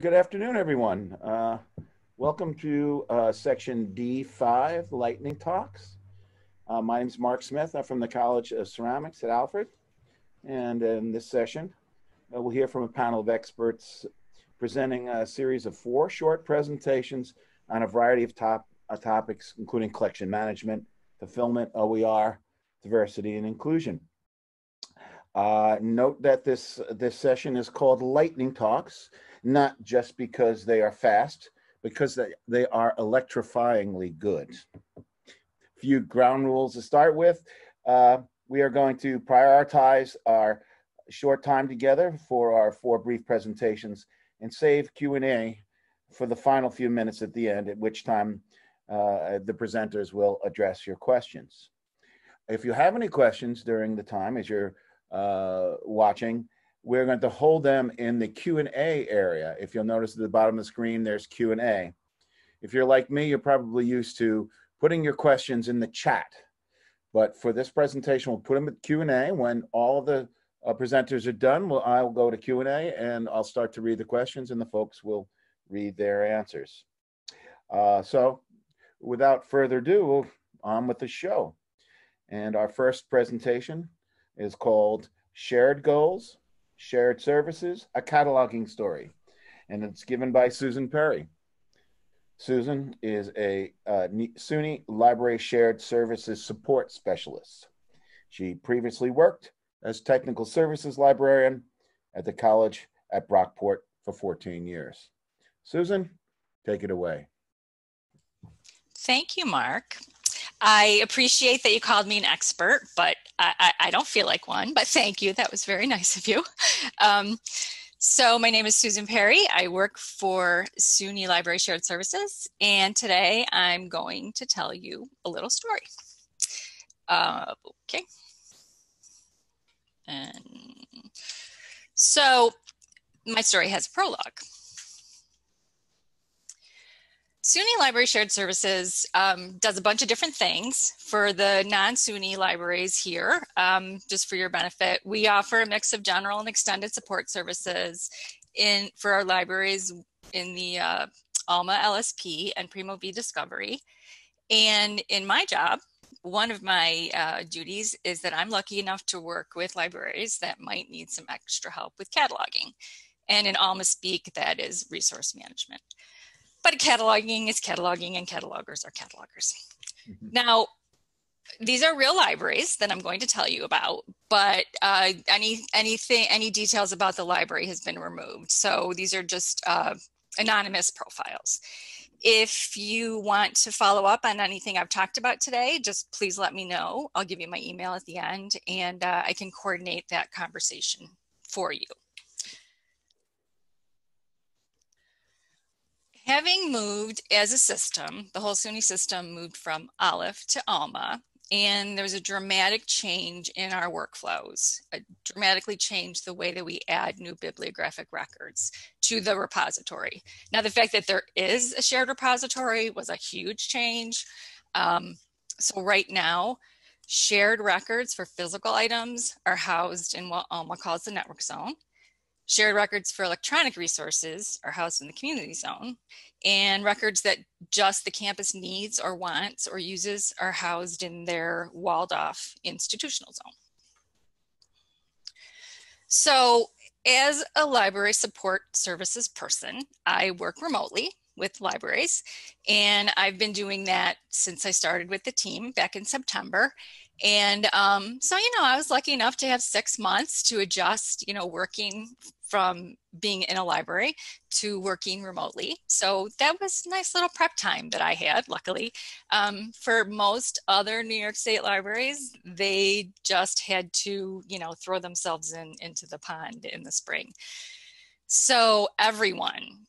Good afternoon, everyone. Welcome to section D5, Lightning Talks. My name is Mark Smith. I'm from the College of Ceramics at Alfred. And in this session, we'll hear from a panel of experts presenting a series of 4 short presentations on a variety of topics, including collection management, fulfillment, OER, diversity, and inclusion. Note that this session is called Lightning Talks, not just because they are fast, because they are electrifyingly good. A few ground rules to start with. We are going to prioritize our short time together for our 4 brief presentations and save Q&A for the final few minutes at the end, at which time the presenters will address your questions. If you have any questions during the time as you're watching, we're going to hold them in the Q&A area. If you'll notice at the bottom of the screen, there's Q&A. If you're like me, you're probably used to putting your questions in the chat. But for this presentation, we'll put them in Q&A. When all of the presenters are done, I'll go to Q&A and I'll start to read the questions and the folks will read their answers. So without further ado, on with the show. And our first presentation is called Shared Goals, Shared Services, a Cataloging Story. And it's given by Susan Perry. Susan is a SUNY Library Shared Services Support Specialist. She previously worked as Technical Services Librarian at the college at Brockport for 14 years. Susan, take it away. Thank you, Mark. I appreciate that you called me an expert, but I don't feel like one, but thank you. That was very nice of you. So my name is Susan Perry. I work for SUNY Library Shared Services, and today I'm going to tell you a little story. Okay. And so my story has a prologue. SUNY Library Shared Services does a bunch of different things for the non-SUNY libraries here. Just for your benefit, we offer a mix of general and extended support services for our libraries in the Alma LSP and Primo V Discovery. And in my job, one of my duties is that I'm lucky enough to work with libraries that might need some extra help with cataloging. And in Alma speak, that is resource management. But cataloging is cataloging and catalogers are catalogers. Mm-hmm. Now, these are real libraries that I'm going to tell you about, but any details about the library has been removed. So these are just anonymous profiles. If you want to follow up on anything I've talked about today, just please let me know. I'll give you my email at the end and I can coordinate that conversation for you. Having moved as a system, the whole SUNY system moved from Aleph to Alma, and there was a dramatic change in our workflows. It dramatically changed the way that we add new bibliographic records to the repository. Now, the fact that there is a shared repository was a huge change. So right now, shared records for physical items are housed in what Alma calls the network zone. Shared records for electronic resources are housed in the community zone, and records that just the campus needs or wants or uses are housed in their walled off institutional zone. So as a library support services person, I work remotely with libraries, and I've been doing that since I started with the team back in September. And so, I was lucky enough to have 6 months to adjust, working from being in a library to working remotely. So that was a nice little prep time that I had, luckily. For most other New York State libraries, they just had to, throw themselves into the pond in the spring. So everyone,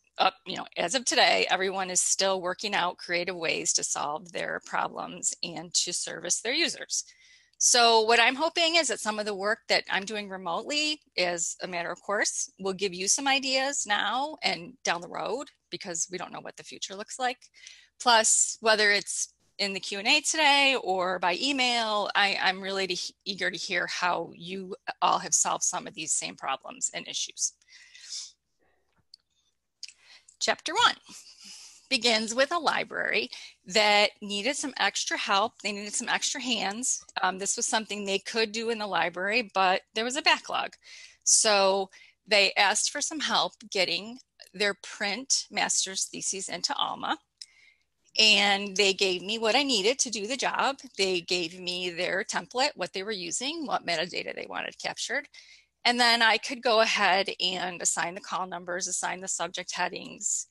as of today, everyone is still working out creative ways to solve their problems and to service their users. So what I'm hoping is that some of the work that I'm doing remotely, as a matter of course, will give you some ideas now and down the road, because we don't know what the future looks like. Plus, whether it's in the Q&A today or by email, I'm really eager to hear how you all have solved some of these same problems and issues. Chapter 1 begins with a library that needed some extra help. They needed some extra hands. This was something they could do in the library, but there was a backlog. So they asked for some help getting their print master's theses into Alma. And they gave me what I needed to do the job. They gave me their template, what they were using, what metadata they wanted captured. And then I could go ahead and assign the call numbers, assign the subject headings.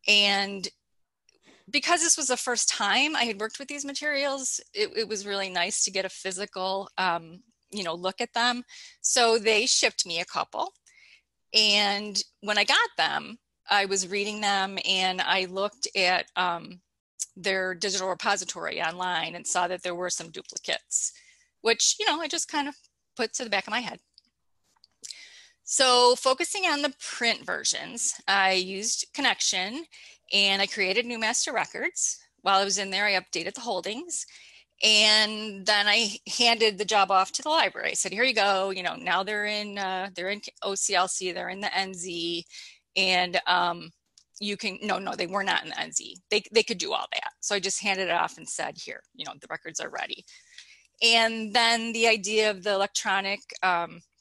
And because this was the first time I had worked with these materials, it was really nice to get a physical, look at them. So they shipped me a couple. And when I got them, I was reading them and I looked at their digital repository online and saw that there were some duplicates, which, I just kind of put to the back of my head. So focusing on the print versions, I used Connection and I created new master records. While I was in there, I updated the holdings. And then I handed the job off to the library. I said, here you go. Now they're in OCLC, they're in the NZ, and you can, no, they were not in the NZ. They could do all that. So I just handed it off and said, here, the records are ready. And then the idea of the electronic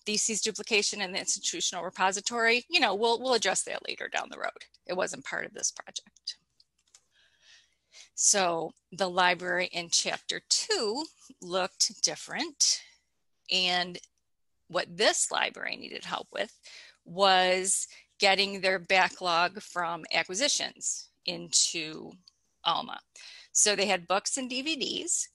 theses duplication and the institutional repository, we'll address that later down the road. It wasn't part of this project. So the library in chapter 2 looked different. And what this library needed help with was getting their backlog from acquisitions into Alma. So they had books and DVDs,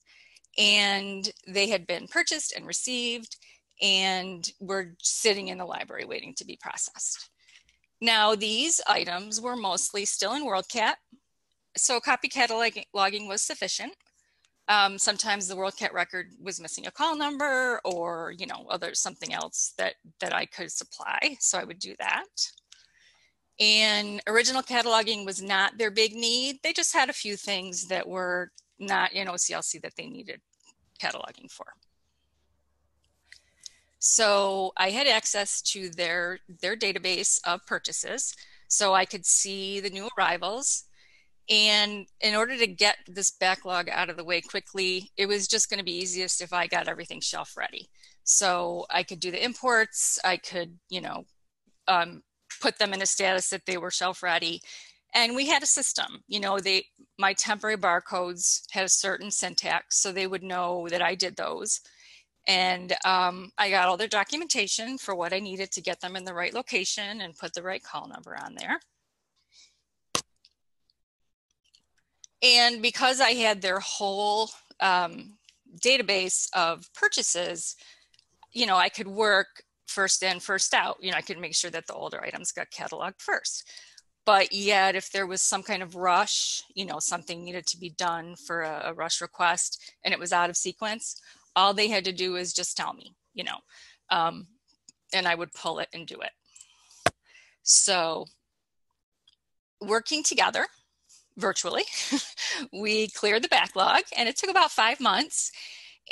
and they had been purchased and received and were sitting in the library waiting to be processed. Now, these items were mostly still in WorldCat, so copy cataloging was sufficient. Sometimes the WorldCat record was missing a call number or, something else that I could supply, so I would do that. And original cataloging was not their big need. They just had a few things that were not in OCLC that they needed cataloging for. So I had access to their database of purchases, so I could see the new arrivals. And in order to get this backlog out of the way quickly, it was just going to be easiest if I got everything shelf ready. So I could do the imports, I could, put them in a status that they were shelf ready. And we had a system, my temporary barcodes had a certain syntax, so they would know that I did those. And I got all their documentation for what I needed to get them in the right location and put the right call number on there. And because I had their whole database of purchases, I could work first in, first out. I could make sure that the older items got cataloged first. But yet, if there was some kind of rush, something needed to be done for a rush request and it was out of sequence, all they had to do is just tell me, and I would pull it and do it. So working together virtually, we cleared the backlog, and it took about 5 months.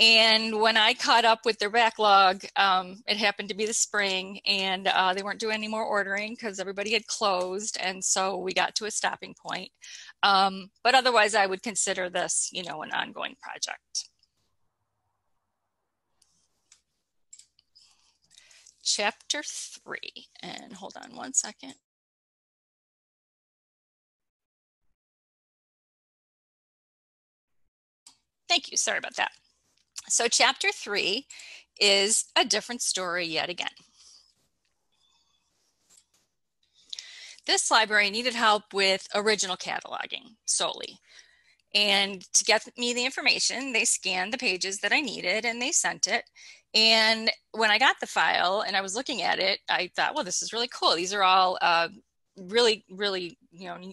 And when I caught up with their backlog, it happened to be the spring, and they weren't doing any more ordering because everybody had closed. And so we got to a stopping point. But otherwise, I would consider this, an ongoing project. Chapter 3, and hold on one second. Thank you, sorry about that. So chapter 3 is a different story yet again. This library needed help with original cataloging solely. And to get me the information, they scanned the pages that I needed and they sent it. And when I got the file and I was looking at it, I thought, well, this is really cool. These are all really, really,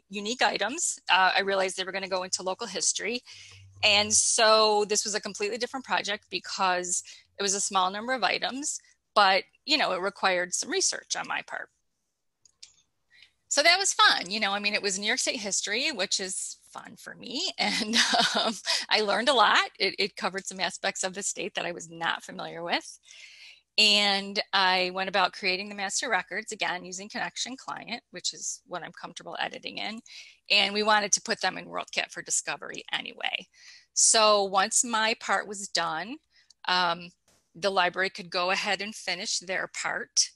unique items. I realized they were going to go into local history. And so this was a completely different project because it was a small number of items, but, it required some research on my part. So that was fun. It was New York State history, which is fun for me. And I learned a lot. It covered some aspects of the state that I was not familiar with. And I went about creating the master records, again, using Connection Client, which is what I'm comfortable editing in. And we wanted to put them in WorldCat for discovery anyway. So once my part was done, the library could go ahead and finish their part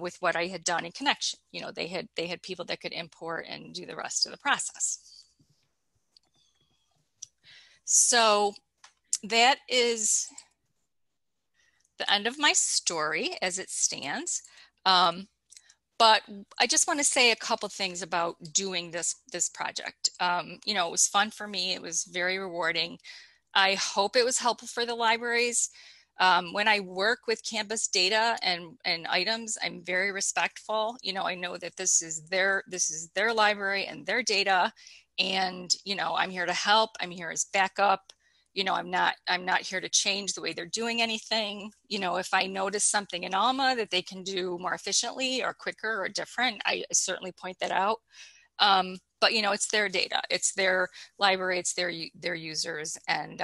with what I had done in Connection. You know, they had people that could import and do the rest of the process. So that is the end of my story as it stands. But I just want to say a couple things about doing this project. You know, it was fun for me. It was very rewarding. I hope it was helpful for the libraries. When I work with campus data and items, I'm very respectful. You know, I know that this is their library and their data, and you know, I'm here to help. I'm here as backup. You know, I'm not here to change the way they're doing anything. You know, if I notice something in Alma that they can do more efficiently or quicker or different, I certainly point that out. But you know, it's their data, it's their library, it's their users, and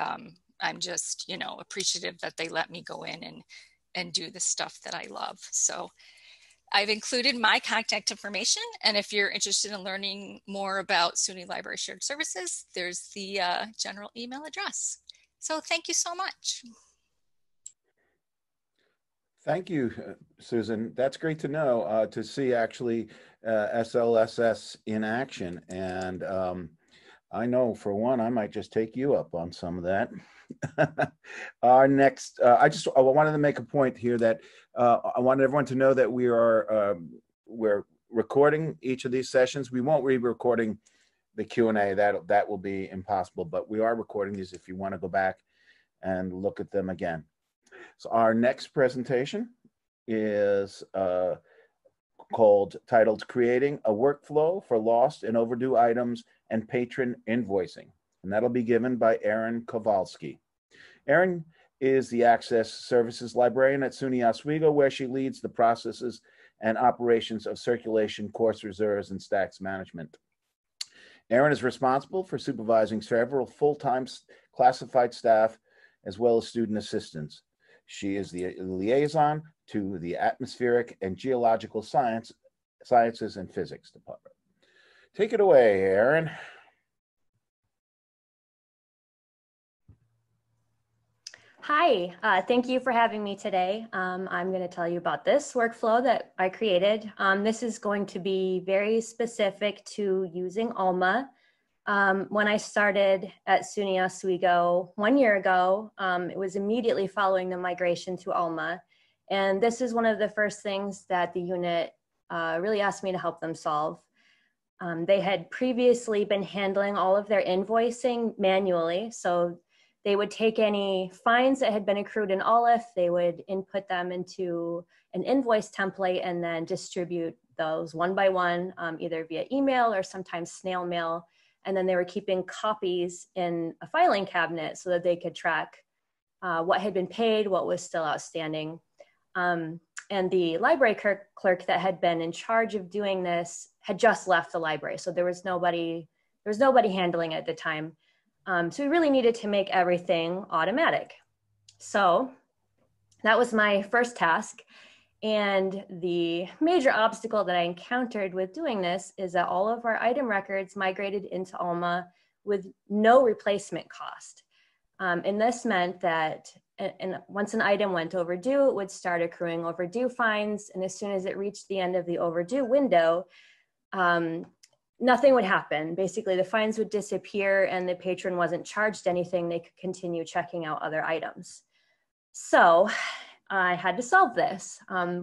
I'm just, you know, appreciative that they let me go in and do the stuff that I love. So I've included my contact information, and if you're interested in learning more about SUNY Library Shared Services, there's the general email address. So thank you so much. Thank you, Susan. That's great to know, to see actually SLSS in action. And I know for one, I might just take you up on some of that. Our next, I wanted to make a point here that I want everyone to know that we're recording each of these sessions. We won't be recording the Q&A. That will be impossible, but we are recording these if you want to go back and look at them again. So our next presentation is titled Creating a Workflow for Lost and Overdue Items and Patron Invoicing. And that'll be given by Erin Kovalsky. Erin is the Access Services Librarian at SUNY Oswego, where she leads the processes and operations of circulation, course reserves, and stacks management. Erin is responsible for supervising several full-time classified staff as well as student assistants. She is the liaison to the Atmospheric and Geological Sciences and Physics Department. Take it away, Erin. Hi, thank you for having me today. I'm going to tell you about this workflow that I created. This is going to be very specific to using Alma. When I started at SUNY Oswego 1 year ago, it was immediately following the migration to Alma. And this is one of the first things that the unit really asked me to help them solve. They had previously been handling all of their invoicing manually. So they would take any fines that had been accrued in OLIF, they would input them into an invoice template and then distribute those one by one, either via email or sometimes snail mail. And then they were keeping copies in a filing cabinet so that they could track what had been paid, what was still outstanding. And the library clerk that had been in charge of doing this had just left the library. So there was nobody handling it at the time. So we really needed to make everything automatic. So that was my first task. And the major obstacle that I encountered with doing this is that all of our item records migrated into Alma with no replacement cost. And this meant that once an item went overdue, it would start accruing overdue fines. And as soon as it reached the end of the overdue window, nothing would happen. Basically, the fines would disappear and the patron wasn't charged anything. They could continue checking out other items. So I had to solve this.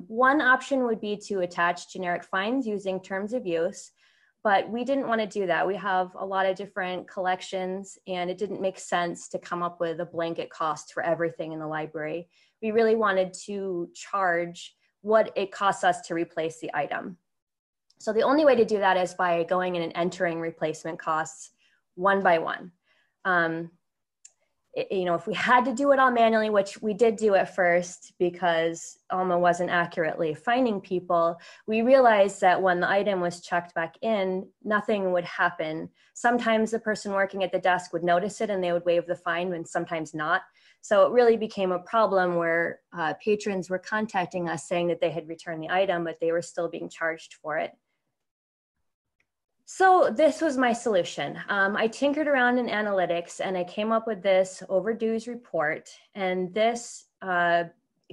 One option would be to attach generic fines using terms of use, but we didn't want to do that. We have a lot of different collections and it didn't make sense to come up with a blanket cost for everything in the library. We really wanted to charge what it costs us to replace the item. So the only way to do that is by going in and entering replacement costs one by one. If we had to do it all manually, which we did do at first because Alma wasn't accurately finding people, we realized that when the item was checked back in, nothing would happen. Sometimes the person working at the desk would notice it and they would waive the fine, and sometimes not. So it really became a problem where patrons were contacting us saying that they had returned the item, but they were still being charged for it. So this was my solution. I tinkered around in analytics and I came up with this overdues report. And this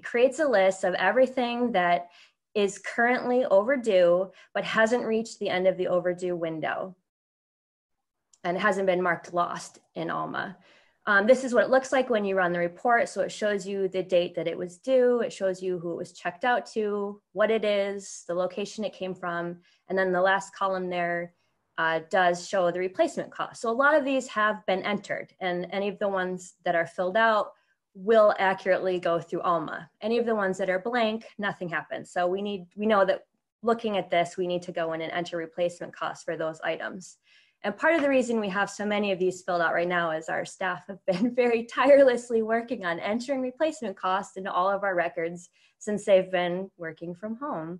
creates a list of everything that is currently overdue, but hasn't reached the end of the overdue window and hasn't been marked lost in Alma. This is what it looks like when you run the report. So it shows you the date that it was due. It shows you who it was checked out to, what it is, the location it came from. And then the last column there does show the replacement cost. So a lot of these have been entered, and any of the ones that are filled out will accurately go through Alma. Any of the ones that are blank, nothing happens. So we know that looking at this, we need to go in and enter replacement costs for those items. And part of the reason we have so many of these filled out right now is our staff have been very tirelessly working on entering replacement costs into all of our records since they've been working from home.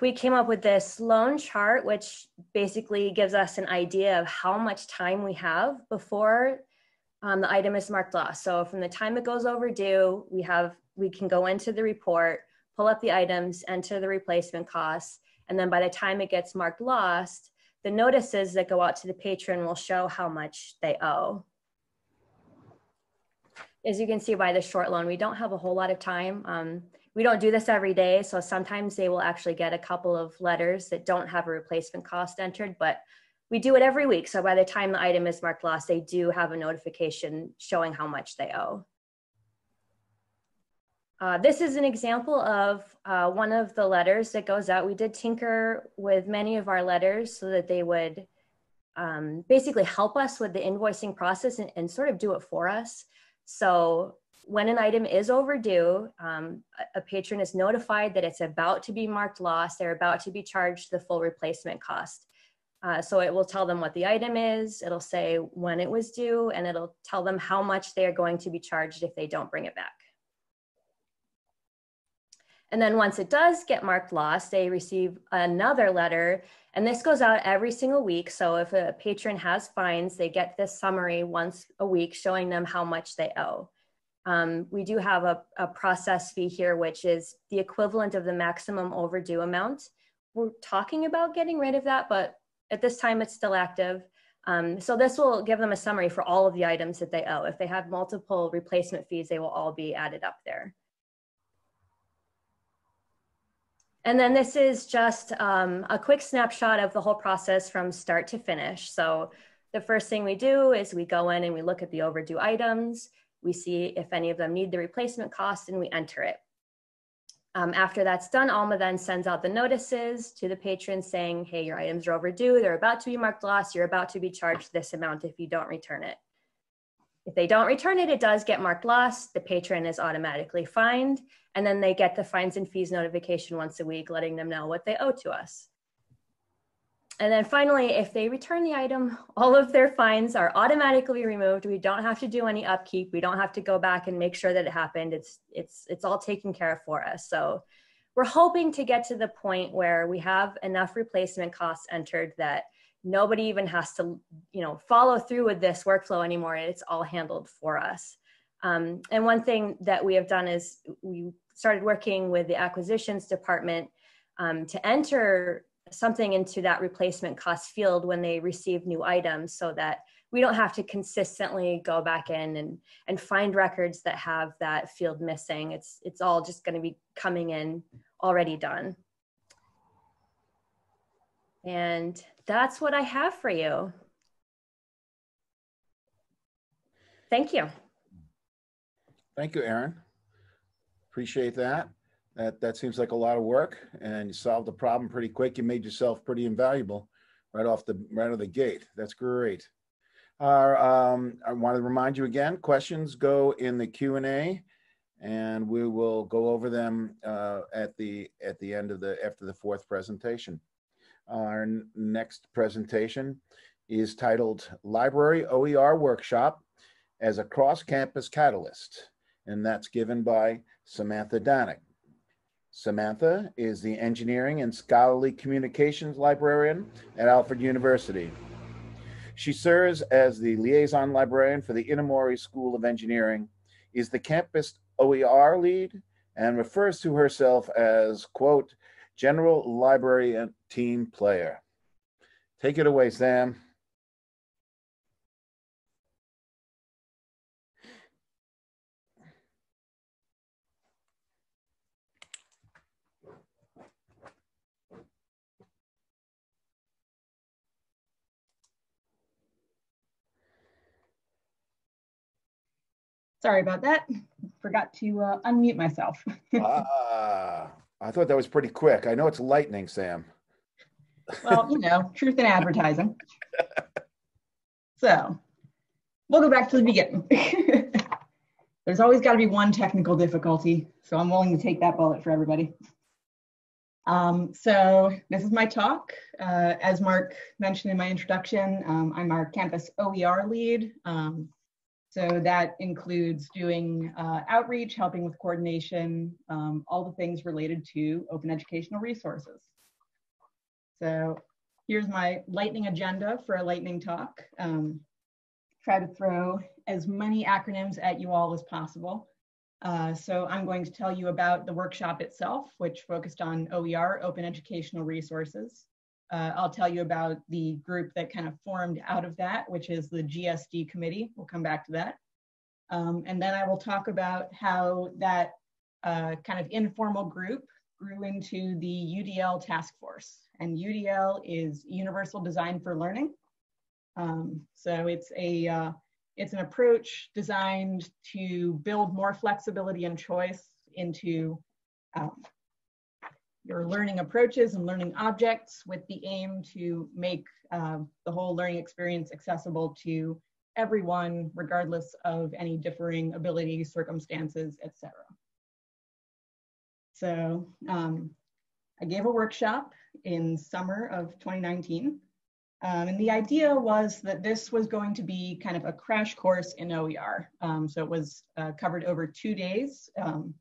We came up with this loan chart, which basically gives us an idea of how much time we have before the item is marked lost. So from the time it goes overdue, we can go into the report, pull up the items, enter the replacement costs, and then by the time it gets marked lost, the notices that go out to the patron will show how much they owe. As you can see by the short loan, we don't have a whole lot of time. We don't do this every day, so sometimes they will actually get a couple of letters that don't have a replacement cost entered, but we do it every week. So by the time the item is marked lost, they do have a notification showing how much they owe. This is an example of one of the letters that goes out. We did tinker with many of our letters so that they would basically help us with the invoicing process and sort of do it for us. So when an item is overdue, a patron is notified that it's about to be marked lost. They're about to be charged the full replacement cost. So it will tell them what the item is, it'll say when it was due, and it'll tell them how much they are going to be charged if they don't bring it back. And then once it does get marked lost, they receive another letter, and this goes out every single week. So if a patron has fines, they get this summary once a week showing them how much they owe. We do have a process fee here, which is the equivalent of the maximum overdue amount. We're talking about getting rid of that, but at this time it's still active. So this will give them a summary for all of the items that they owe. If they have multiple replacement fees, they will all be added up there. And then this is just a quick snapshot of the whole process from start to finish. So the first thing we do is we go in and we look at the overdue items. We see if any of them need the replacement cost and we enter it. After that's done, Alma then sends out the notices to the patrons saying, hey, your items are overdue. They're about to be marked lost. You're about to be charged this amount if you don't return it. If they don't return it, it does get marked lost. The patron is automatically fined. And then they get the fines and fees notification once a week, letting them know what they owe to us. And then finally, if they return the item, all of their fines are automatically removed. We don't have to do any upkeep. We don't have to go back and make sure that it happened. It's all taken care of for us. So we're hoping to get to the point where we have enough replacement costs entered that nobody even has to, follow through with this workflow anymore. It's all handled for us. And one thing that we have done is we started working with the acquisitions department to enter something into that replacement cost field when they receive new items so that we don't have to consistently go back in and find records that have that field missing. It's all just going to be coming in already done. And that's what I have for you. Thank you. Thank you, Erin. Appreciate that. That seems like a lot of work, and you solved the problem pretty quick. You made yourself pretty invaluable right out of the gate. That's great. I want to remind you again, questions go in the Q&A, and we will go over them at the end of after the fourth presentation. Our next presentation is titled Library OER Workshop as a Cross-Campus Catalyst, and that's given by Samantha Danick. Samantha is the Engineering and Scholarly Communications Librarian at Alfred University. She serves as the liaison librarian for the Inamori School of Engineering, is the campus OER lead, and refers to herself as, quote, general library and team player. Take it away, Sam. Sorry about that. Forgot to unmute myself. I thought that was pretty quick. I know it's lightning, Sam. Well, you know, truth in advertising. So we'll go back to the beginning. There's always got to be one technical difficulty, so I'm willing to take that bullet for everybody. So this is my talk. As Mark mentioned in my introduction, I'm our campus OER lead. So that includes doing outreach, helping with coordination, all the things related to open educational resources. So here's my lightning agenda for a lightning talk. Try to throw as many acronyms at you all as possible. So I'm going to tell you about the workshop itself, which focused on OER, open educational resources. I'll tell you about the group that kind of formed out of that, which is the GSD Committee. We'll come back to that. And then I will talk about how that kind of informal group grew into the UDL task force. And UDL is Universal Design for Learning. So it's an approach designed to build more flexibility and choice into your learning approaches and learning objects, with the aim to make the whole learning experience accessible to everyone, regardless of any differing abilities, circumstances, etc. So I gave a workshop in summer of 2019. And the idea was that this was going to be kind of a crash course in OER. So it was covered over 2 days.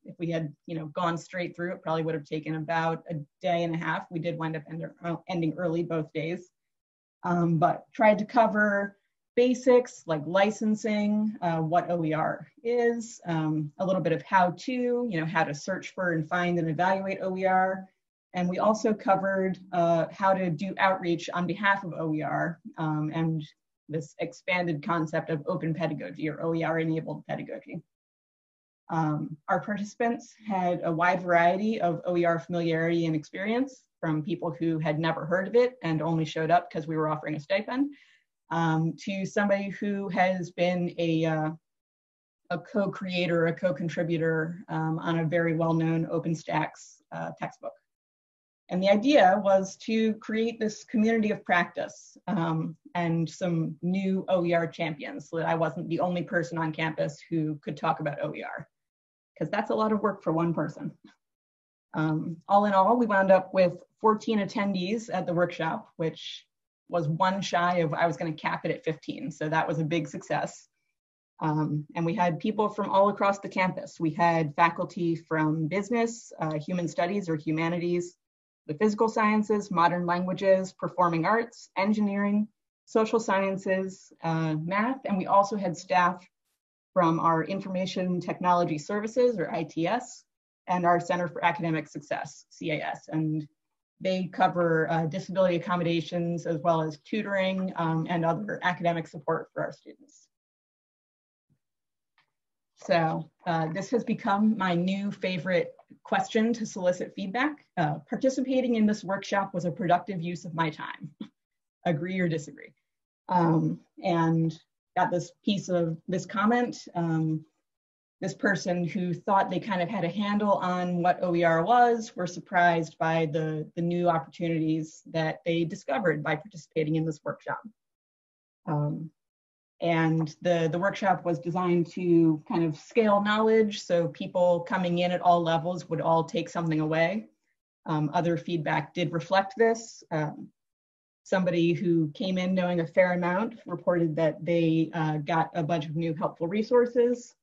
If we had, gone straight through, it probably would have taken about a day and a half. We did wind up ending early both days, but tried to cover basics like licensing, what OER is, a little bit of how to search for and find and evaluate OER. And we also covered how to do outreach on behalf of OER and this expanded concept of open pedagogy or OER-enabled pedagogy. Our participants had a wide variety of OER familiarity and experience, from people who had never heard of it and only showed up because we were offering a stipend, to somebody who has been a co-creator, a co-contributor on a very well-known OpenStax textbook. And the idea was to create this community of practice and some new OER champions, so that I wasn't the only person on campus who could talk about OER, because that's a lot of work for one person. All in all, we wound up with 14 attendees at the workshop, which was one shy of, I was going to cap it at 15. So that was a big success. And we had people from all across the campus. We had faculty from business, human studies or humanities, the physical sciences, modern languages, performing arts, engineering, social sciences, math, and we also had staff from our Information Technology Services, or ITS, and our Center for Academic Success, CAS. And they cover disability accommodations as well as tutoring and other academic support for our students. So this has become my new favorite question to solicit feedback. Participating in this workshop was a productive use of my time. Agree or disagree? And got this piece of this comment. This person who thought they kind of had a handle on what OER was were surprised by the new opportunities that they discovered by participating in this workshop. And the workshop was designed to kind of scale knowledge, so people coming in at all levels would all take something away. Other feedback did reflect this. Somebody who came in knowing a fair amount reported that they got a bunch of new helpful resources.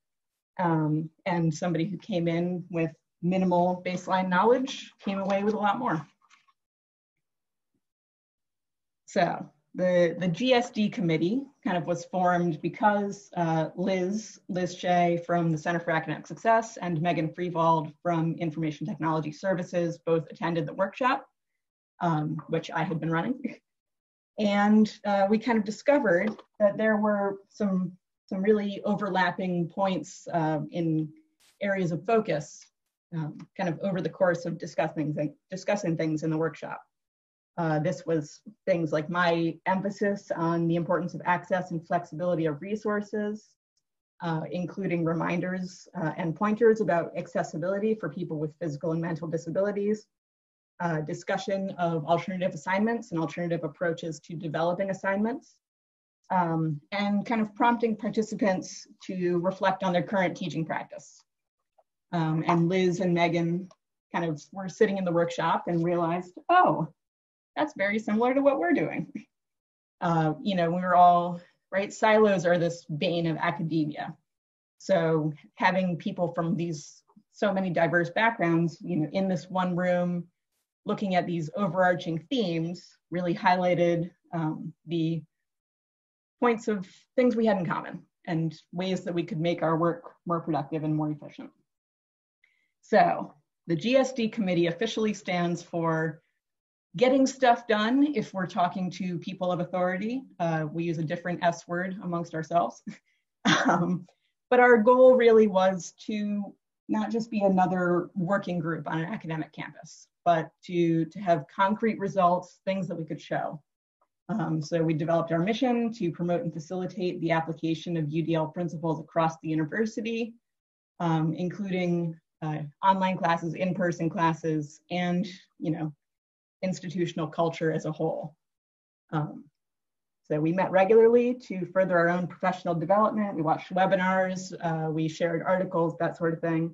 And somebody who came in with minimal baseline knowledge came away with a lot more. So The GSD Committee kind of was formed because Liz Shea from the Center for Academic Success and Megan Freewald from Information Technology Services both attended the workshop, which I had been running. And we kind of discovered that there were some really overlapping points in areas of focus kind of over the course of discussing things in the workshop. This was things like my emphasis on the importance of access and flexibility of resources, including reminders and pointers about accessibility for people with physical and mental disabilities, discussion of alternative assignments and alternative approaches to developing assignments, and kind of prompting participants to reflect on their current teaching practice. And Liz and Megan kind of were sitting in the workshop and realized, oh, that's very similar to what we're doing. You know, we were all, right, silos are this bane of academia. So having people from these so many diverse backgrounds, you know, in this one room, looking at these overarching themes really highlighted the points of things we had in common and ways that we could make our work more productive and more efficient. So the GSD Committee officially stands for Getting Stuff Done. If we're talking to people of authority, we use a different S word amongst ourselves. But our goal really was to not just be another working group on an academic campus, but to have concrete results, things that we could show. So we developed our mission to promote and facilitate the application of UDL principles across the university, including online classes, in-person classes, and, you know, institutional culture as a whole. So we met regularly to further our own professional development. We watched webinars, we shared articles, that sort of thing.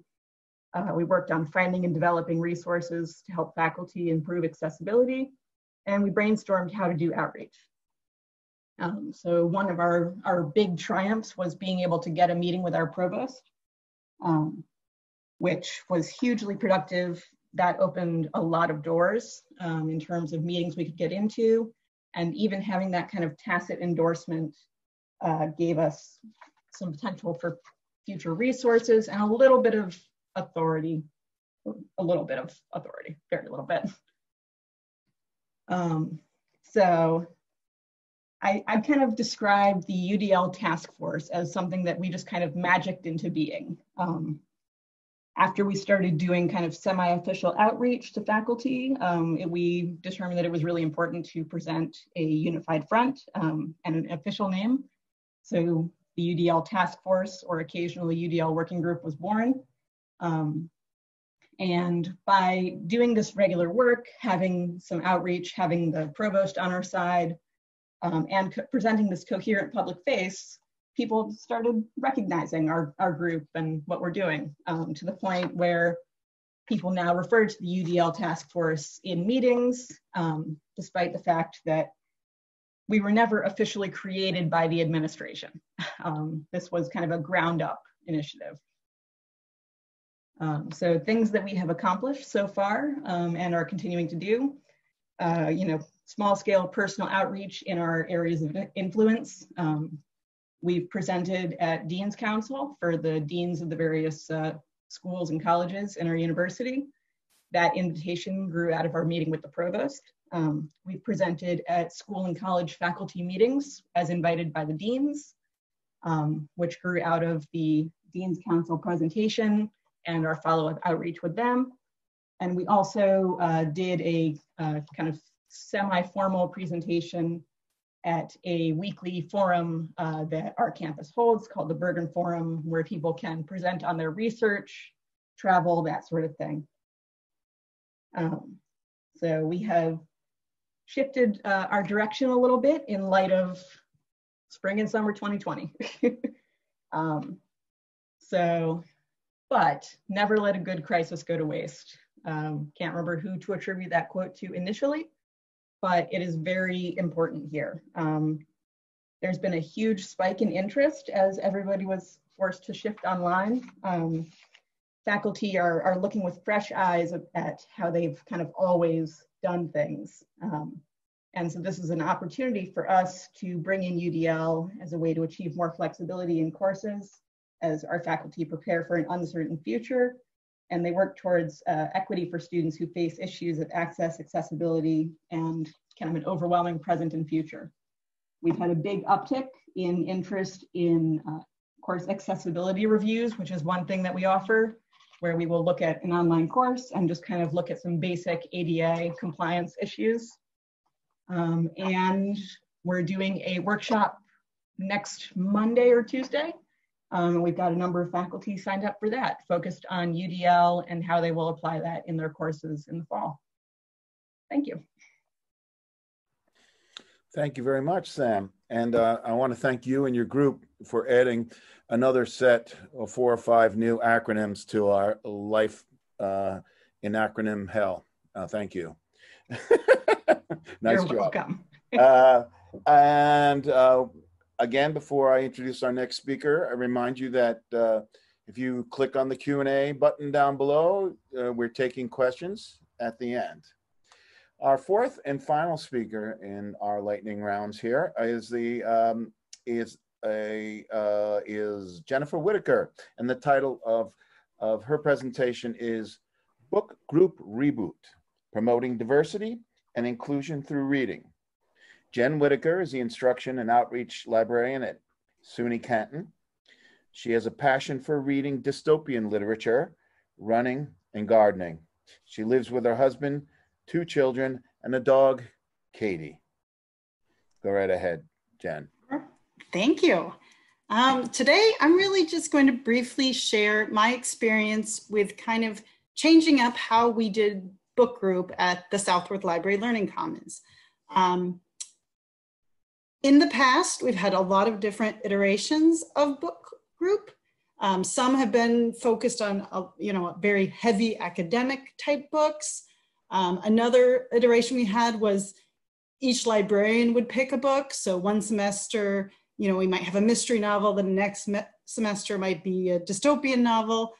We worked on finding and developing resources to help faculty improve accessibility, and we brainstormed how to do outreach. So one of our big triumphs was being able to get a meeting with our provost, which was hugely productive. That opened a lot of doors in terms of meetings we could get into, and even having that kind of tacit endorsement gave us some potential for future resources and a little bit of authority, very little bit. So I kind of described the UDL task force as something that we just kind of magicked into being. After we started doing kind of semi-official outreach to faculty, we determined that it was really important to present a unified front and an official name. So the UDL task force, or occasionally UDL working group, was born. And by doing this regular work, having some outreach, having the provost on our side, and presenting this coherent public face, people started recognizing our group and what we're doing, to the point where people now refer to the UDL task force in meetings, despite the fact that we were never officially created by the administration. This was kind of a ground up initiative. So things that we have accomplished so far and are continuing to do, you know, small scale personal outreach in our areas of influence. We've presented at Dean's Council for the deans of the various schools and colleges in our university. That invitation grew out of our meeting with the provost. We've presented at school and college faculty meetings as invited by the deans, which grew out of the Dean's Council presentation and our follow-up outreach with them. And we also did a kind of semi-formal presentation at a weekly forum that our campus holds called the Bergen Forum, where people can present on their research, travel, that sort of thing. So we have shifted our direction a little bit in light of spring and summer 2020. But never let a good crisis go to waste. Can't remember who to attribute that quote to initially, but it is very important here. There's been a huge spike in interest as everybody was forced to shift online. Faculty are looking with fresh eyes at how they've kind of always done things. And And so this is an opportunity for us to bring in UDL as a way to achieve more flexibility in courses as our faculty prepare for an uncertain future. And they work towards equity for students who face issues of access, accessibility, and kind of an overwhelming present and future. We've had a big uptick in interest in course accessibility reviews, which is one thing that we offer, where we will look at an online course and just kind of look at some basic ADA compliance issues. And we're doing a workshop next Monday or Tuesday. We've got a number of faculty signed up for that, focused on UDL and how they will apply that in their courses in the fall. Thank you. Thank you very much, Sam. And I want to thank you and your group for adding another set of 4 or 5 new acronyms to our life in acronym hell. Thank you. Nice You're job. Welcome. Again, before I introduce our next speaker, I remind you that if you click on the Q&A button down below, we're taking questions at the end. Our fourth and final speaker in our lightning rounds here is Jennifer Whitaker, and the title of her presentation is Book Group Reboot: Promoting Diversity and Inclusion Through Reading. Jen Whitaker is the Instruction and Outreach Librarian at SUNY Canton. She has a passion for reading dystopian literature, running, and gardening. She lives with her husband, 2 children, and a dog, Katie. Go right ahead, Jen. Thank you. Today, I'm really just going to briefly share my experience with kind of changing up how we did book group at the Southworth Library Learning Commons. In the past, we've had a lot of different iterations of book group. Some have been focused on, very heavy academic type books. Another iteration we had was each librarian would pick a book. So one semester, we might have a mystery novel. The next semester might be a dystopian novel.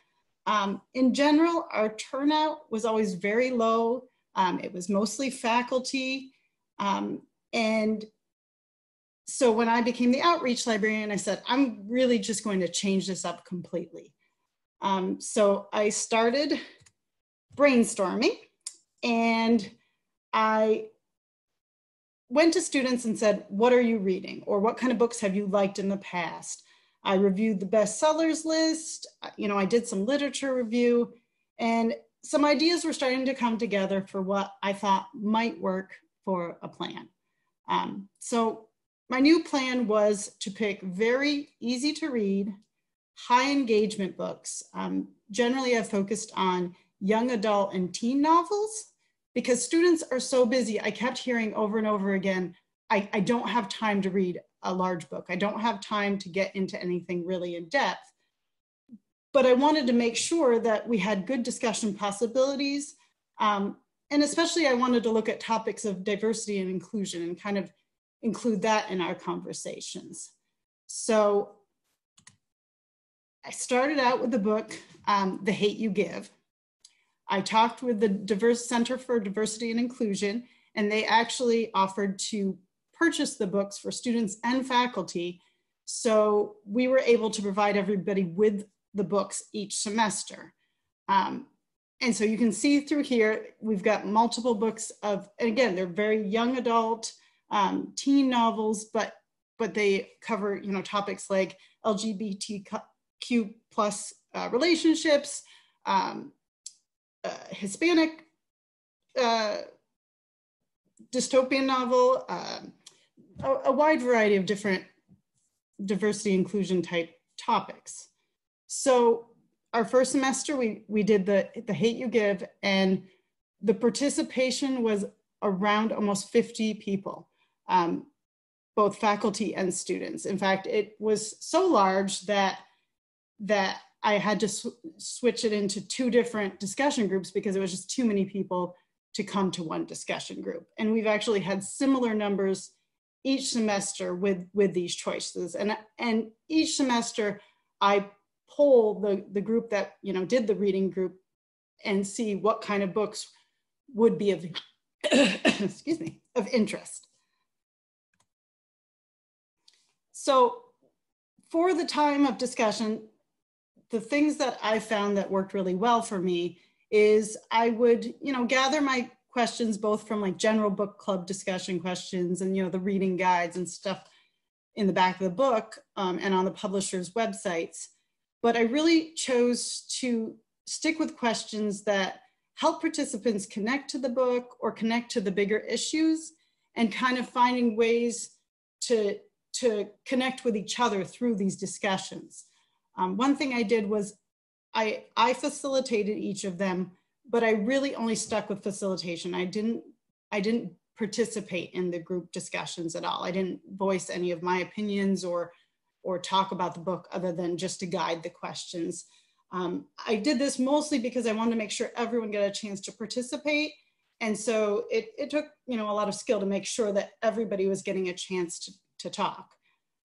In general, our turnout was always very low. It was mostly faculty. And so when I became the outreach librarian, I said, I'm really just going to change this up completely. So I started brainstorming, and I went to students and said, what are you reading? Or what kind of books have you liked in the past? I reviewed the bestsellers list. I did some literature review, and some ideas were starting to come together for what I thought might work for a plan. So my new plan was to pick very easy to read, high engagement books. Generally, I've focused on young adult and teen novels because students are so busy. I kept hearing over and over again, I don't have time to read a large book. I don't have time to get into anything really in depth. But I wanted to make sure that we had good discussion possibilities. And especially I wanted to look at topics of diversity and inclusion and kind of include that in our conversations. So I started out with the book, The Hate You Give. I talked with the Center for Diversity and Inclusion, and they actually offered to purchase the books for students and faculty. So we were able to provide everybody with the books each semester. And so you can see through here, we've got multiple books of, and again, they're very young adult, teen novels, but they cover, topics like LGBTQ plus relationships, Hispanic dystopian novel, a wide variety of different diversity inclusion type topics. So our first semester, we did the Hate You Give, and the participation was around almost 50 people, both faculty and students. In fact, it was so large that I had to switch it into 2 different discussion groups because it was just too many people to come to one discussion group. And we've actually had similar numbers each semester with these choices. And each semester I poll the group that did the reading group and see what kind of books would be of excuse me, of interest. So for the time of discussion, the things that I found that worked really well for me is I would, gather my questions both from like general book club discussion questions and, the reading guides and stuff in the back of the book and on the publisher's websites. But I really chose to stick with questions that help participants connect to the book or connect to the bigger issues and kind of finding ways to connect with each other through these discussions. One thing I did was I facilitated each of them, but I really only stuck with facilitation. I didn't participate in the group discussions at all. I didn't voice any of my opinions or talk about the book other than just to guide the questions. I did this mostly because I wanted to make sure everyone got a chance to participate. And so it took, a lot of skill to make sure that everybody was getting a chance to talk.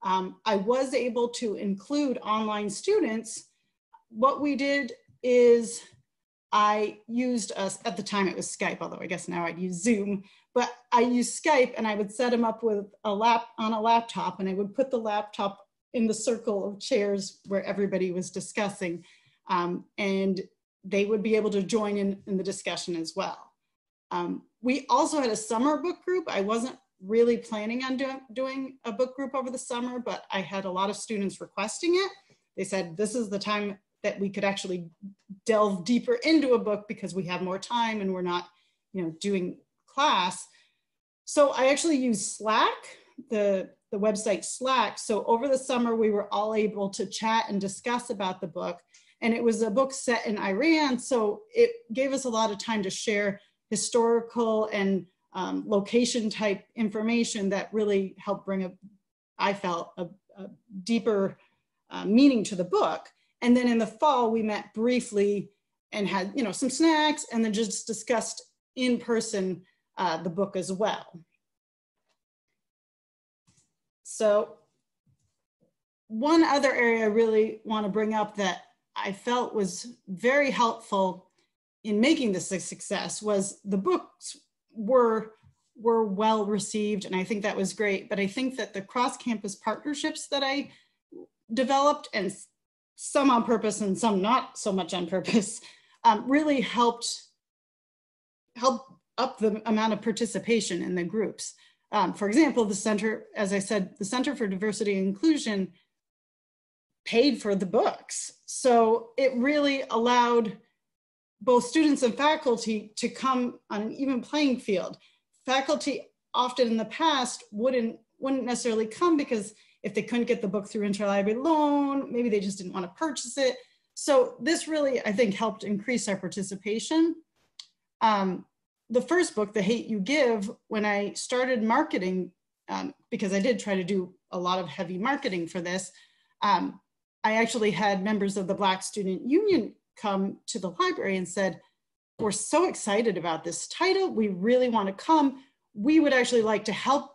I was able to include online students. What we did is I used at the time it was Skype, although I guess now I'd use Zoom, but I used Skype and I would set them up with on a laptop, and I would put the laptop in the circle of chairs where everybody was discussing, and they would be able to join in the discussion as well. We also had a summer book group. I wasn't really planning on doing a book group over the summer, but I had a lot of students requesting it. They said this is the time that we could actually delve deeper into a book because we have more time and we're not, doing class. So I actually used Slack, the website Slack. So over the summer, we were all able to chat and discuss about the book. And it was a book set in Iran. So it gave us a lot of time to share historical and location type information that really helped bring I felt a deeper meaning to the book. And then in the fall, we met briefly and had, some snacks and then just discussed in person the book as well. So one other area I really want to bring up that I felt was very helpful in making this a success was the books were well received, and I think that was great. But I think that the cross-campus partnerships that I developed, and some on purpose and some not so much on purpose, really helped up the amount of participation in the groups. For example, the center, as I said, the Center for Diversity and Inclusion paid for the books. So it really allowed both students and faculty to come on an even playing field. Faculty often in the past wouldn't necessarily come because if they couldn't get the book through interlibrary loan, maybe they just didn't want to purchase it. So this really, I think, helped increase our participation. The first book, The Hate You Give, when I started marketing, because I did try to do a lot of heavy marketing for this, I actually had members of the Black Student Union come to the library and said, we're so excited about this title. We really want to come. We would actually like to help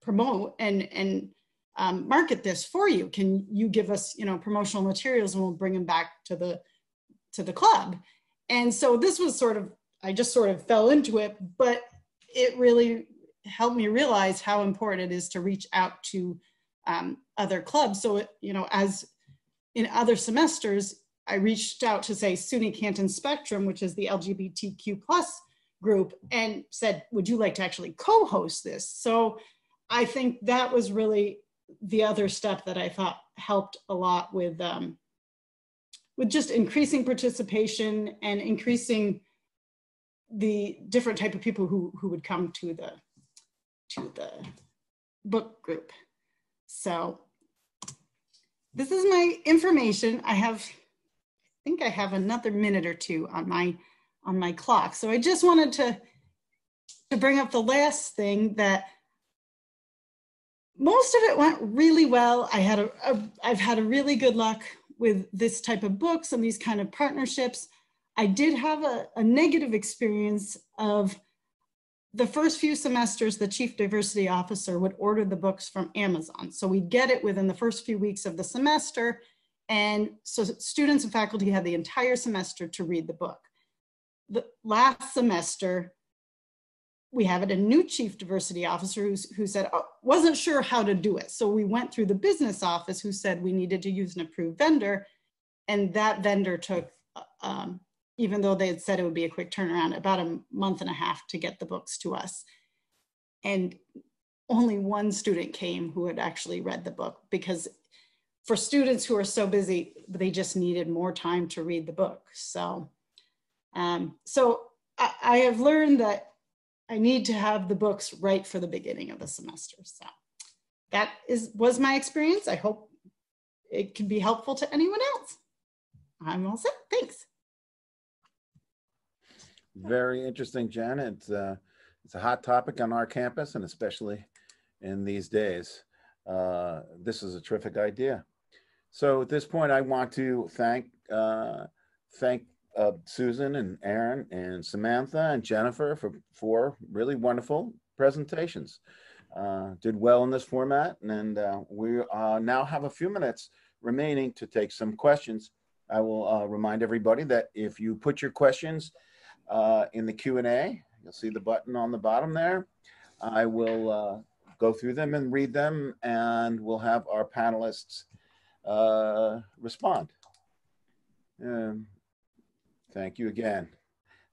promote and market this for you. Can you give us, promotional materials, and we'll bring them back to the club. And so this was I just sort of fell into it, but it really helped me realize how important it is to reach out to other clubs. So, as in other semesters, I reached out to, say, SUNY Canton Spectrum, which is the LGBTQ+ group, and said, would you like to actually co-host this? So I think that was really the other step that I thought helped a lot with just increasing participation and increasing the different type of people who would come to the book group. So this is my information. I think I have another minute or two on my clock. So I just wanted to bring up the last thing, that most of it went really well. I've had a really good luck with this type of books and these kind of partnerships. I did have a negative experience of the first few semesters. The chief diversity officer would order the books from Amazon. So we'd get it within the first few weeks of the semester. And so students and faculty had the entire semester to read the book. The last semester, we have a new chief diversity officer who said, oh, wasn't sure how to do it. So we went through the business office who said we needed to use an approved vendor. And that vendor took, even though they had said it would be a quick turnaround, about a month and a half to get the books to us. And only one student came who had actually read the book, because for students who are so busy, they just needed more time to read the book. So, I have learned that I need to have the books right for the beginning of the semester. So that was my experience. I hope it can be helpful to anyone else. I'm all set. Thanks. Very interesting, Jen. It's a hot topic on our campus, and especially in these days. This is a terrific idea. So at this point, I want to thank Susan and Erin and Samantha and Jennifer for 4 really wonderful presentations. Did well in this format, and we now have a few minutes remaining to take some questions. I will remind everybody that if you put your questions in the Q&A, you'll see the button on the bottom there. I will go through them and read them, and we'll have our panelists respond. Thank you again.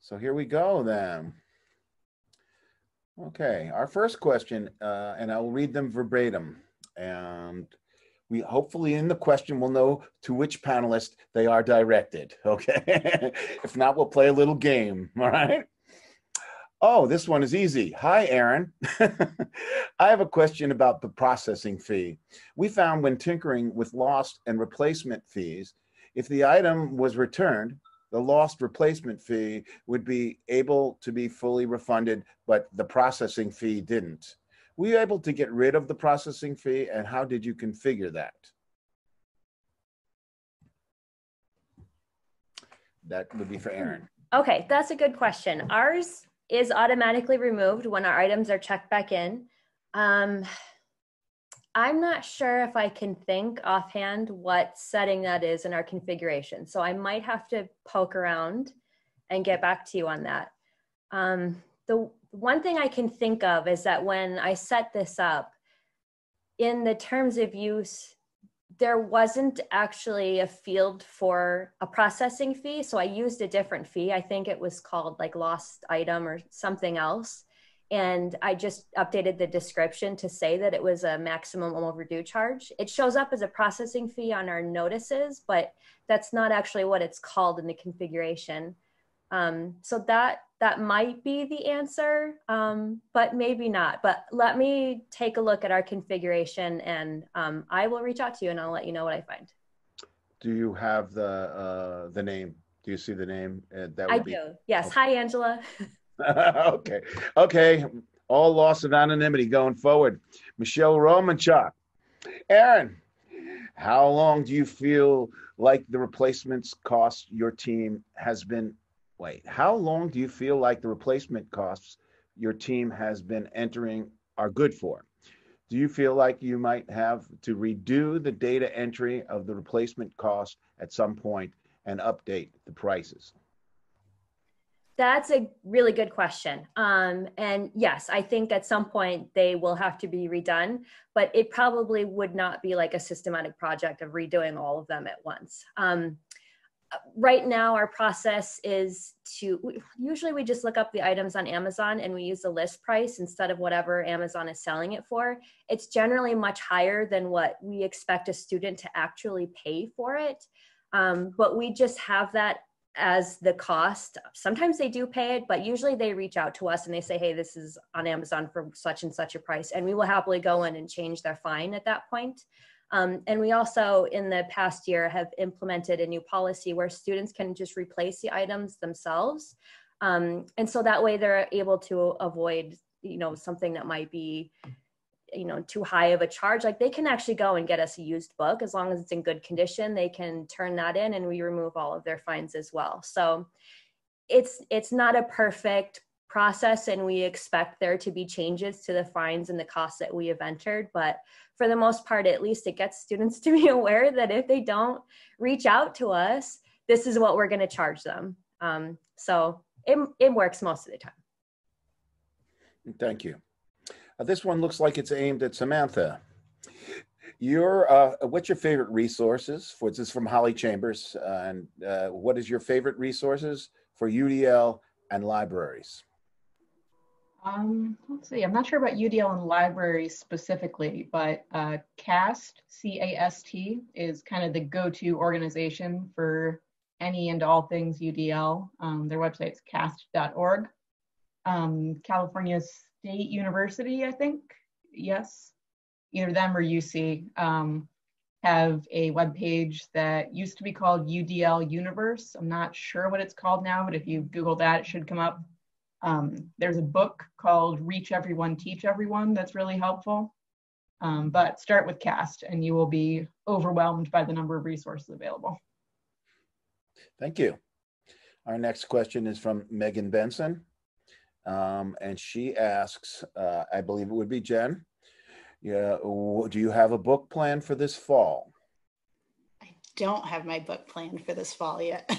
So here we go then. Okay, our first question, and I will read them verbatim. And we hopefully in the question we'll know to which panelist they are directed, okay? If not, we'll play a little game, all right? Oh, this one is easy. Hi, Erin. I have a question about the processing fee. We found when tinkering with lost and replacement fees, if the item was returned, the lost replacement fee would be able to be fully refunded, but the processing fee didn't. Were you able to get rid of the processing fee, and how did you configure that? That would be for Erin. Okay, that's a good question. Ours is automatically removed when our items are checked back in. I'm not sure if I can think offhand what setting that is in our configuration. So I might have to poke around and get back to you on that. The one thing I can think of is that when I set this up, in the terms of use, there wasn't actually a field for a processing fee. So I used a different fee. I think it was called like lost item or something else. And I just updated the description to say that it was a maximum overdue charge. It shows up as a processing fee on our notices, but that's not actually what it's called in the configuration. So that might be the answer, but maybe not. But let me take a look at our configuration, and I will reach out to you and I'll let you know what I find. Do you have the name? Do you see the name? I do. Yes. Hi, Angela. Okay. Okay. All loss of anonymity going forward. Michelle Romanchuk. Erin, how long do you feel like the replacements cost your team has been, how long do you feel like the replacement costs your team has been entering are good for? Do you feel like you might have to redo the data entry of the replacement cost at some point and update the prices? That's a really good question. And yes, I think at some point they will have to be redone, but it probably would not be like a systematic project of redoing all of them at once. Right now, our process is usually we just look up the items on Amazon and we use the list price instead of whatever Amazon is selling it for. It's generally much higher than what we expect a student to actually pay for it. But we just have that as the cost. Sometimes they do pay it, but usually they reach out to us and they say, hey, this is on Amazon for such and such a price. And we will happily go in and change their fine at that point. And we also, in the past year, have implemented a new policy where students can just replace the items themselves. And so that way they're able to avoid, something that might be, too high of a charge. Like they can actually go and get us a used book as long as it's in good condition. They can turn that in and we remove all of their fines as well. So it's not a perfect process and we expect there to be changes to the fines and the costs that we have entered. But for the most part, at least it gets students to be aware that if they don't reach out to us, this is what we're going to charge them. So it works most of the time. Thank you. This one looks like it's aimed at Samantha. What's your favorite resources? This is from Holly Chambers. And what is your favorite resources for UDL and libraries? Let's see, I'm not sure about UDL and libraries specifically, but CAST, C-A-S-T, is kind of the go-to organization for any and all things UDL. Their website's cast.org. California State University, I think, yes, either them or UC, have a webpage that used to be called UDL Universe. I'm not sure what it's called now, but if you Google that, it should come up. There's a book called Reach Everyone, Teach Everyone that's really helpful. But start with CAST and you will be overwhelmed by the number of resources available. Thank you. Our next question is from Megan Benson. And she asks, I believe it would be Jen, yeah, do you have a book plan for this fall? I don't have my book planned for this fall yet.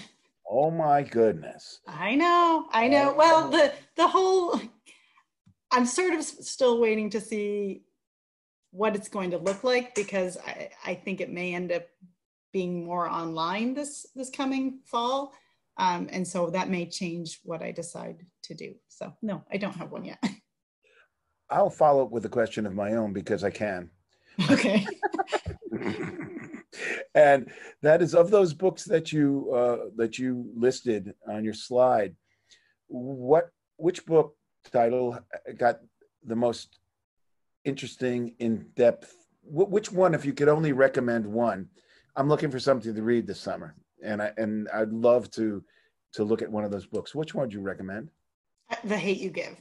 Oh my goodness. I know. Well, the whole, I'm sort of still waiting to see what it's going to look like, because I think it may end up being more online this coming fall. And so that may change what I decide to do. So no, I don't have one yet. I'll follow up with a question of my own because I can. Okay. And that is, of those books that you listed on your slide, which book title got the most interesting, in-depth? Which one, if you could only recommend one? I'm looking for something to read this summer, and I'd love to look at one of those books. Which one would you recommend? The Hate You Give.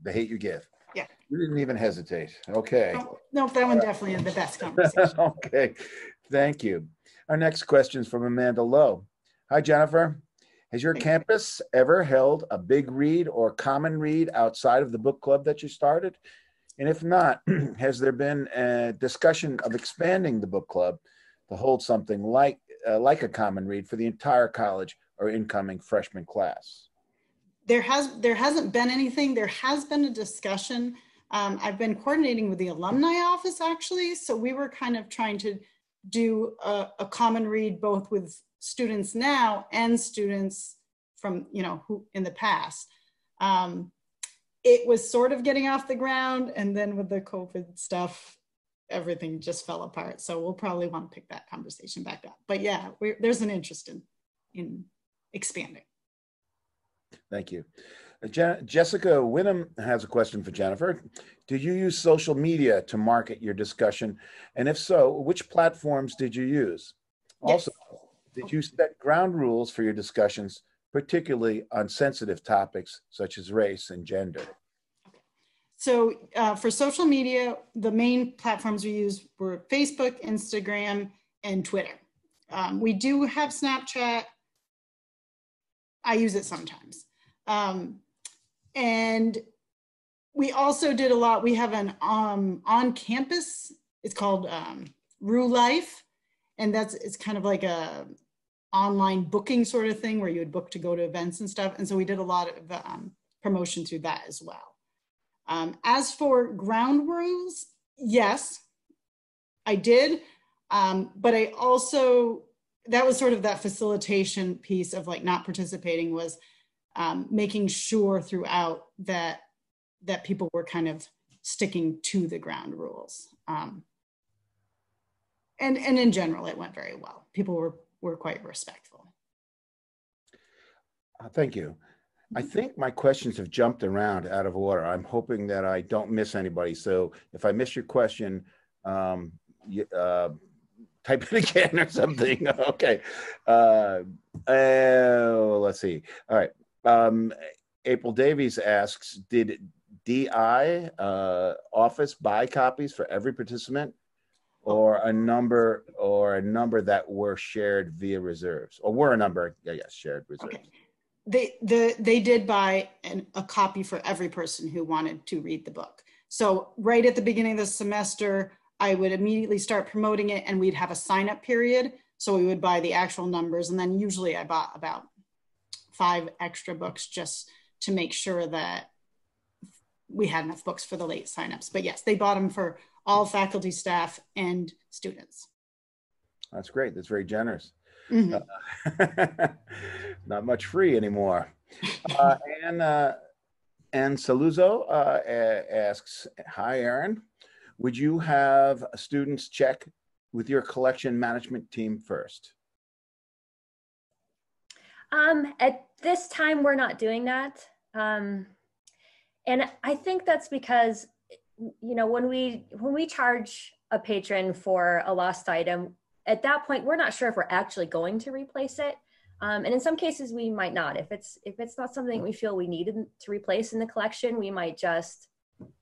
The Hate You Give. Yeah. You didn't even hesitate. Okay. No, that one definitely is the best conversation. Okay. Thank you. Our next question is from Amanda Lowe. Hi, Jennifer. Has your campus ever held a big read or common read outside of the book club that you started? And if not, has there been a discussion of expanding the book club to hold something like a common read for the entire college or incoming freshman class? There hasn't been anything. There has been a discussion. I've been coordinating with the alumni office, actually. So we were kind of trying to do a common read both with students now and students from, who in the past. It was sort of getting off the ground, and then with the COVID stuff, everything just fell apart. So we'll probably want to pick that conversation back up. But yeah, there's an interest in expanding. Thank you. Jessica Wynnum has a question for Jennifer. Did you use social media to market your discussion? And if so, which platforms did you use? Also, yes. Did you set ground rules for your discussions, particularly on sensitive topics such as race and gender? So for social media, the main platforms we used were Facebook, Instagram, and Twitter. We do have Snapchat. I use it sometimes. And we also did a lot. We have an on campus, it's called Rue Life. And it's kind of like a online booking sort of thing where you would book to go to events and stuff. And so we did a lot of promotion through that as well. As for ground rules, yes, I did. But I also, that was sort of that facilitation piece of like not participating, was making sure throughout that people were kind of sticking to the ground rules. And in general, it went very well. People were quite respectful. Thank you. I think my questions have jumped around out of order. I'm hoping that I don't miss anybody. So if I miss your question, type it again or something. Okay. Let's see. All right. April Davies asks, did DI office buy copies for every participant, or a number that were shared via reserves, or were a number? Yes, shared reserves. Okay. They did buy a copy for every person who wanted to read the book. So right at the beginning of the semester, I would immediately start promoting it, and we'd have a sign-up period. So we would buy the actual numbers, and then usually I bought about 5 extra books just to make sure that we had enough books for the late signups. But yes, they bought them for all faculty, staff, and students. That's great. That's very generous. Mhm. Not much free anymore. And Saluzzo asks, hi, Erin. Would you have students check with your collection management team first? At this time, we're not doing that. And I think that's because, you know, when we charge a patron for a lost item, at that point, we're not sure if we're actually going to replace it. And in some cases, we might not. If it's not something we feel we needed to replace in the collection, we might just,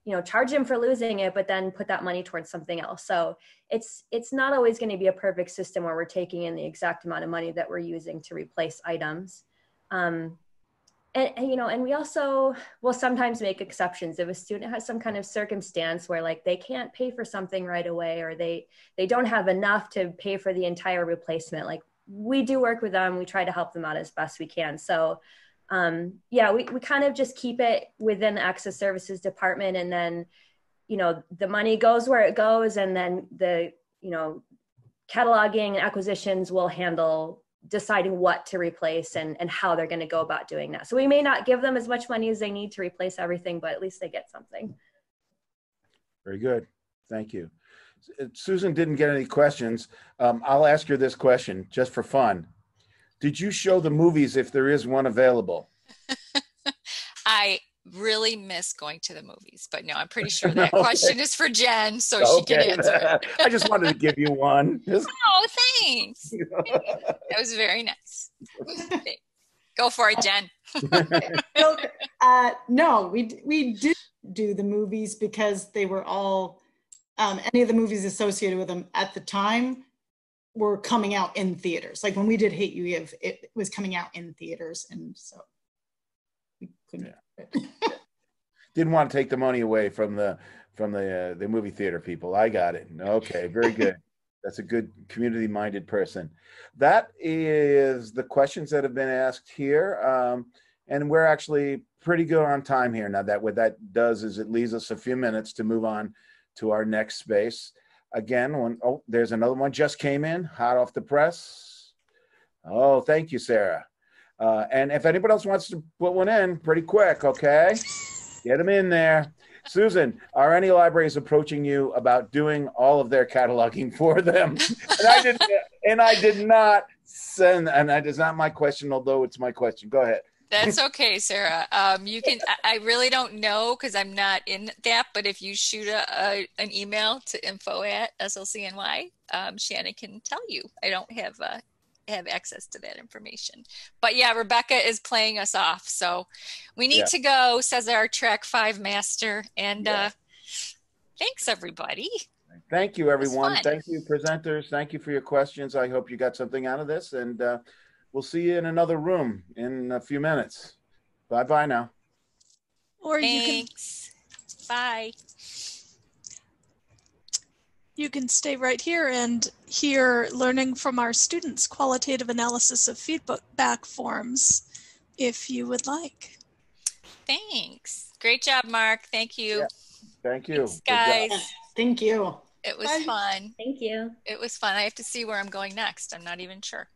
you know, charge them for losing it, but then put that money towards something else. So it's not always going to be a perfect system where we're taking in the exact amount of money that we're using to replace items. And you know, and we also will sometimes make exceptions if a student has some kind of circumstance where like they can't pay for something right away, or they don't have enough to pay for the entire replacement. Like, we do work with them. We try to help them out as best we can. So yeah, we kind of just keep it within the Access Services department, and then, you know, the money goes where it goes, and then the, you know, cataloging and acquisitions will handle deciding what to replace and how they're going to go about doing that. So we may not give them as much money as they need to replace everything, but at least they get something. Very good. Thank you. Susan didn't get any questions. I'll ask her this question just for fun. Did you show the movies if there is one available? I really miss going to the movies, but no, I'm pretty sure that Okay. question is for Jen, so she can answer it. I just wanted to give you one. Oh, thanks. That was very nice. Go for it, Jen. No, we did do the movies because they were all, any of the movies associated with them at the time were coming out in theaters. Like when we did Hate You Give, it was coming out in theaters, and so we couldn't. Yeah. Didn't want to take the money away from the movie theater people. I got it. Okay, very good. That's a good community-minded person. That is the questions that have been asked here, and we're actually pretty good on time here. Now, what that does is it leaves us a few minutes to move on to our next space. Again, there's another one just came in, hot off the press. Oh, thank you, Sarah. And if anybody else wants to put one in, pretty quick, okay? Get them in there. Susan, are any libraries approaching you about doing all of their cataloging for them? And I did not send, and that is not my question, although it's my question. Go ahead. That's okay, Sarah. You can. I really don't know because I'm not in that. But if you shoot an email to info@slcny, Shannon can tell you. I don't have access to that information. But yeah, Rebecca is playing us off, so we need to go. Says our Track 5 master. And thanks, everybody. Thank you, everyone. Thank you, presenters. Thank you for your questions. I hope you got something out of this, and we'll see you in another room in a few minutes. Bye-bye now. Or Thanks. Bye. You can stay right here and hear learning from our students, qualitative analysis of feedback forms, if you would like. Thanks. Great job, Mark. Thank you. Yeah. Thank you. Thanks, guys. Thank you. It was fun. Thank you. It was fun. I have to see where I'm going next. I'm not even sure.